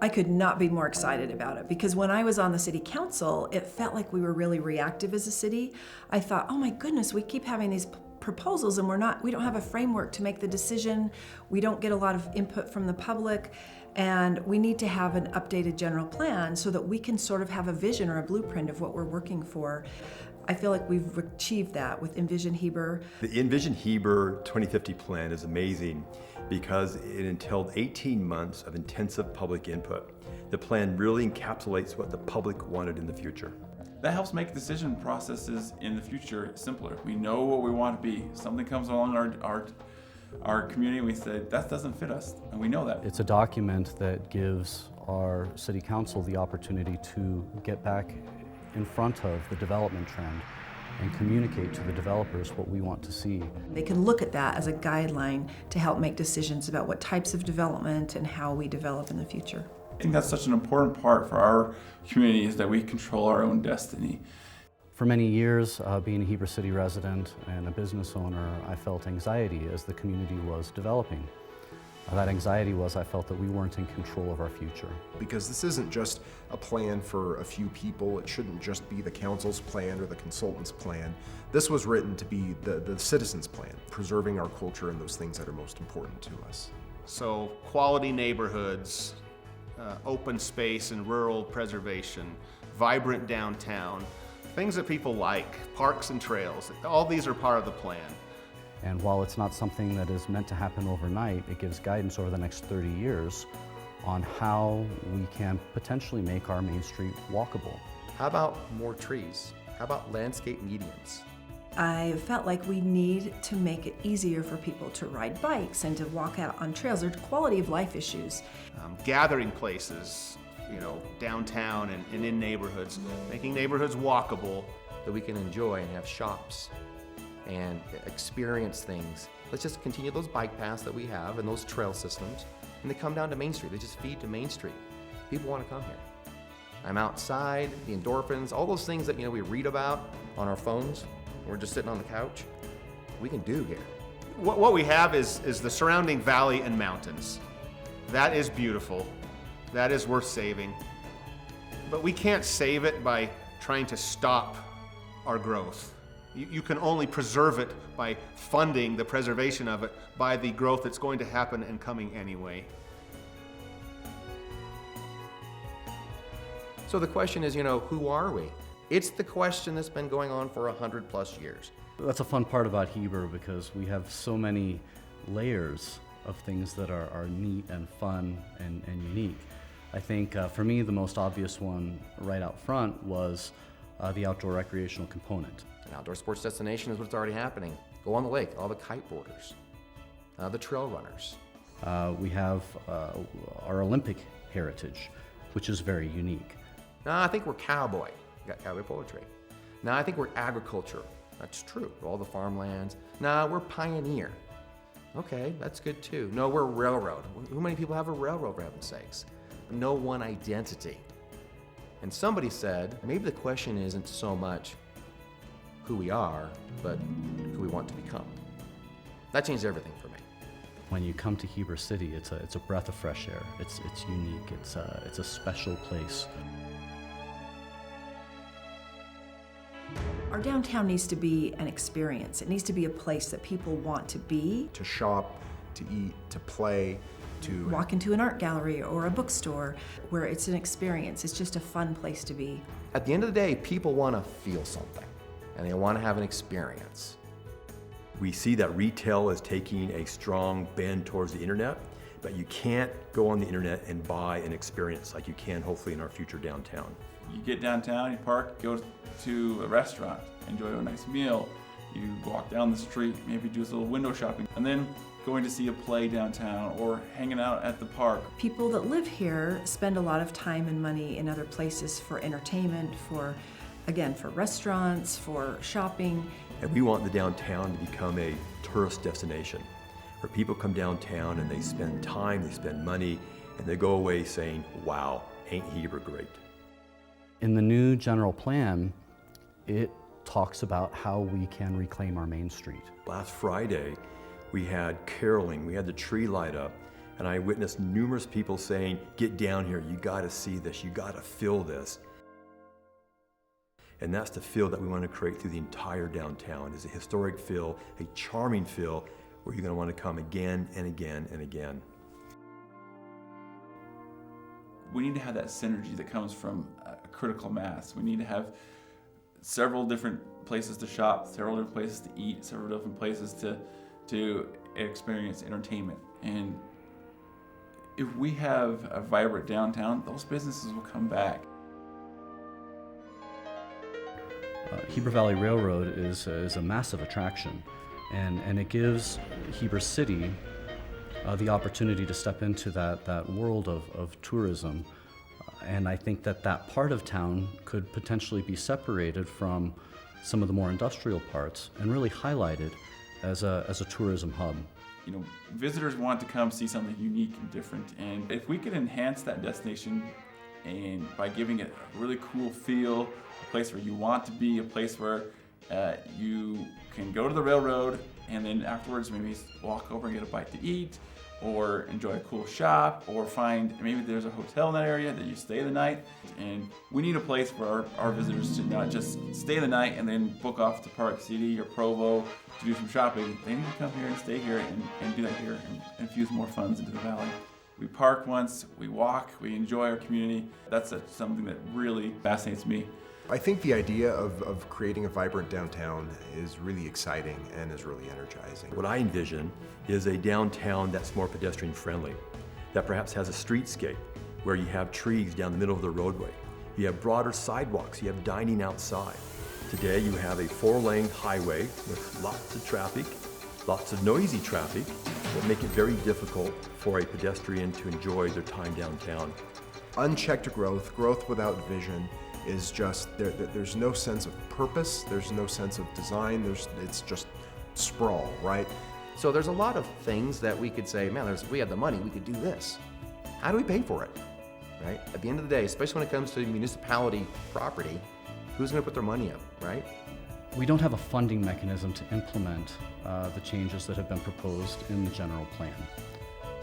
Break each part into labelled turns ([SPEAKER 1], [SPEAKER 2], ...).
[SPEAKER 1] I could not be more excited about it, because when I was on the city council, it felt like we were really reactive as a city. I thought, oh my goodness, we keep having these proposals and we don't have a framework to make the decision. We don't get a lot of input from the public, and we need to have an updated general plan so that we can sort of have a vision or a blueprint of what we're working for. I feel like we've achieved that with Envision Heber.
[SPEAKER 2] The Envision Heber 2050 plan is amazing because it entailed 18 months of intensive public input. The plan really encapsulates what the public wanted in the future.
[SPEAKER 3] That helps make decision processes in the future simpler. We know what we want to be. Something comes along our community, we say, that doesn't fit us, and we know that.
[SPEAKER 4] It's a document that gives our city council the opportunity to get back in front of the development trend and communicate to the developers what we want to see.
[SPEAKER 1] They can look at that as a guideline to help make decisions about what types of development and how we develop in the future.
[SPEAKER 3] I think that's such an important part for our community, is that we control our own destiny.
[SPEAKER 4] For many years, being a Heber City resident and a business owner, I felt anxiety as the community was developing. That anxiety was I felt that we weren't in control of our future.
[SPEAKER 5] Because this isn't just a plan for a few people. It shouldn't just be the council's plan or the consultant's plan. This was written to be the citizens' plan, preserving our culture and those things that are most important to us.
[SPEAKER 6] So quality neighborhoods, open space and rural preservation, vibrant downtown, things that people like, parks and trails, all these are part of the plan.
[SPEAKER 4] And while it's not something that is meant to happen overnight, it gives guidance over the next 30 years on how we can potentially make our Main Street walkable.
[SPEAKER 7] How about more trees? How about landscape medians?
[SPEAKER 1] I felt like we need to make it easier for people to ride bikes and to walk out on trails. There's quality of life issues.
[SPEAKER 6] Gathering places, downtown and in neighborhoods, making neighborhoods walkable.
[SPEAKER 7] That we can enjoy and have shops and experience things. Let's just continue those bike paths that we have and those trail systems, and they come down to Main Street. They just feed to Main Street. People want to come here. I'm outside, the endorphins, all those things that we read about on our phones. We're just sitting on the couch. We can do here.
[SPEAKER 6] What we have is the surrounding valley and mountains. That is beautiful. That is worth saving. But we can't save it by trying to stop our growth. You can only preserve it by funding the preservation of it by the growth that's going to happen and coming anyway.
[SPEAKER 7] So the question is, who are we? It's the question that's been going on for 100+ years.
[SPEAKER 4] That's a fun part about Heber, because we have so many layers of things that are neat and fun and unique. I think for me, the most obvious one right out front was the outdoor recreational component.
[SPEAKER 7] An outdoor sports destination is what's already happening. Go on the lake, all the kite boarders, the trail runners.
[SPEAKER 4] We have our Olympic heritage, which is very unique.
[SPEAKER 7] I think we're cowboy. We got cowboy poetry. I think we're agriculture. That's true. All the farmlands. We're pioneer. Okay, that's good too. No, we're railroad. Who many people have a railroad, for heaven's sakes? No one identity. And somebody said, maybe the question isn't so much who we are, but who we want to become. That changed everything for me.
[SPEAKER 4] When you come to Heber City, it's a breath of fresh air. It's unique. It's a special place.
[SPEAKER 1] Our downtown needs to be an experience. It needs to be a place that people want to be.
[SPEAKER 5] To shop, to eat, to play, to
[SPEAKER 1] walk into an art gallery or a bookstore, where it's an experience. It's just a fun place to be.
[SPEAKER 7] At the end of the day, people want to feel something, and they want to have an experience.
[SPEAKER 2] We see that retail is taking a strong bend towards the internet, but you can't go on the internet and buy an experience like you can hopefully in our future downtown.
[SPEAKER 3] You get downtown, you park, go to a restaurant, enjoy a nice meal. You walk down the street, maybe do a little window shopping, and then going to see a play downtown or hanging out at the park.
[SPEAKER 1] People that live here spend a lot of time and money in other places for entertainment, for restaurants, for shopping.
[SPEAKER 2] And we want the downtown to become a tourist destination where people come downtown and they spend time, they spend money, and they go away saying, wow, ain't Heber great.
[SPEAKER 4] In the new general plan, it talks about how we can reclaim our Main Street.
[SPEAKER 2] Last Friday, we had caroling, we had the tree light up, And I witnessed numerous people saying, get down here, you gotta see this, you gotta feel this. And that's the feel that we want to create through the entire downtown, is a historic feel, a charming feel, where you're gonna want to come again and again and again.
[SPEAKER 3] We need to have that synergy that comes from a critical mass. We need to have several different places to shop, several different places to eat, several different places to experience entertainment. And if we have a vibrant downtown, those businesses will come back.
[SPEAKER 4] Heber Valley Railroad is a massive attraction, and it gives Heber City the opportunity to step into that world of tourism. And I think that part of town could potentially be separated from some of the more industrial parts and really highlighted as a tourism hub.
[SPEAKER 3] You know, visitors want to come see something unique and different, and if we could enhance that destination and by giving it a really cool feel, a place where you want to be, a place where you can go to the railroad and then afterwards maybe walk over and get a bite to eat, or enjoy a cool shop, or find maybe there's a hotel in that area that you stay the night. And we need a place for our visitors to not just stay the night and then book off to Park City or Provo to do some shopping. They need to come here and stay here and do that here and infuse more funds into the valley. We park once, we walk, we enjoy our community. That's something that really fascinates me.
[SPEAKER 5] I think the idea of creating a vibrant downtown is really exciting and is really energizing.
[SPEAKER 2] What I envision is a downtown that's more pedestrian friendly, that perhaps has a streetscape where you have trees down the middle of the roadway. You have broader sidewalks, you have dining outside. Today you have a 4-lane highway with lots of traffic, lots of noisy traffic that make it very difficult for a pedestrian to enjoy their time downtown.
[SPEAKER 5] Unchecked growth without vision is just, there's no sense of purpose, there's no sense of design, it's just sprawl, right?
[SPEAKER 7] So there's a lot of things that we could say, man, if we had the money, we could do this. How do we pay for it, right? At the end of the day, especially when it comes to municipality property, who's gonna put their money up, right?
[SPEAKER 4] We don't have a funding mechanism to implement the changes that have been proposed in the general plan.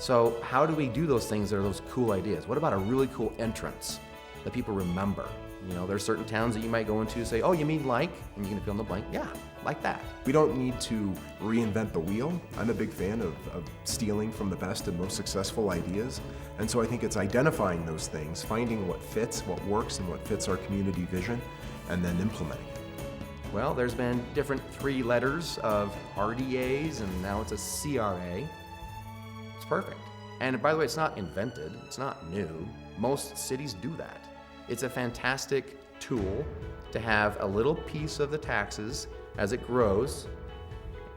[SPEAKER 7] So how do we do those things that are those cool ideas? What about a really cool entrance that people remember? You know, there are certain towns that you might go into and say, oh, you mean like, and you're gonna fill in the blank, yeah, like that.
[SPEAKER 5] We don't need to reinvent the wheel. I'm a big fan of stealing from the best and most successful ideas. And so I think it's identifying those things, finding what fits, what works, and what fits our community vision, and then implementing it.
[SPEAKER 7] Well, there's been different 3 letters of RDAs, and now it's a CRA. It's perfect. And by the way, it's not invented, it's not new. Most cities do that. It's a fantastic tool to have a little piece of the taxes as it grows.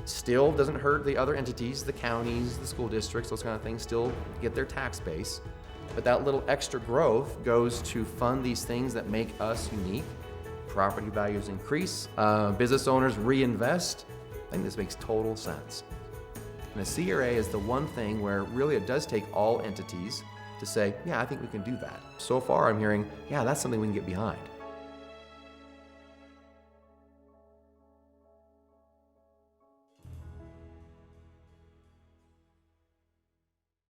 [SPEAKER 7] Still doesn't hurt the other entities, the counties, the school districts, those kind of things still get their tax base. But that little extra growth goes to fund these things that make us unique. Property values increase, business owners reinvest. I think this makes total sense. And a CRA is the one thing where really it does take all entities to say, yeah, I think we can do that. So far I'm hearing, yeah, that's something we can get behind.